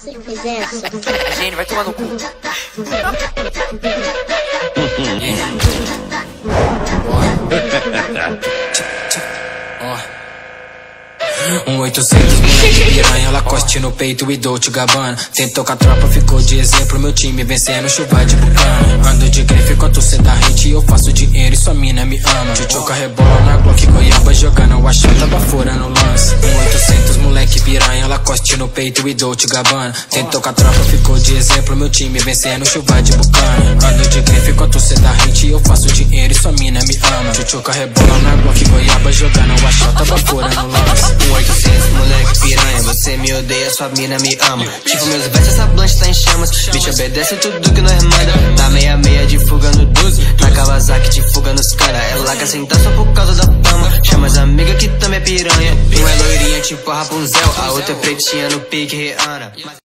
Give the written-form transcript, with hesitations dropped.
Se fizer essa. Gênio, vai tomar no cu. 800 moleque piranha, Lacoste no peito e Dolce Gabbana. Tentou com a tropa, ficou de exemplo, meu time vencendo chuva de bucana. Ando de grife enquanto cê dá hate e eu faço dinheiro e sua mina me ama. Tchutchuca rebola na Glock, goiaba jogando a chata bafora no lance. 800 moleque piranha, Lacoste no peito e Dolce Gabbana. Tentou com a tropa, ficou de exemplo, meu time vencendo chuva de bucana. Ando de grife enquanto cê dá hate e eu faço dinheiro e sua mina me ama. Tchutchuca rebola na Glock, goiaba jogando a chata bafora no lance. 800 moleque piranha, você me odeia, sua mina me ama. Tipo meus versos, essa blanche tá em chamas. Bitch, obedece tudo que nós manda. Tá meia de fuga no 12, na Kawasaki de fuga nos cara. Ela quer sentar só por causa da fama. Chama as amigas que também é piranha. Uma é loirinha tipo a Rapunzel, a outra é pretinha no pique Rihanna.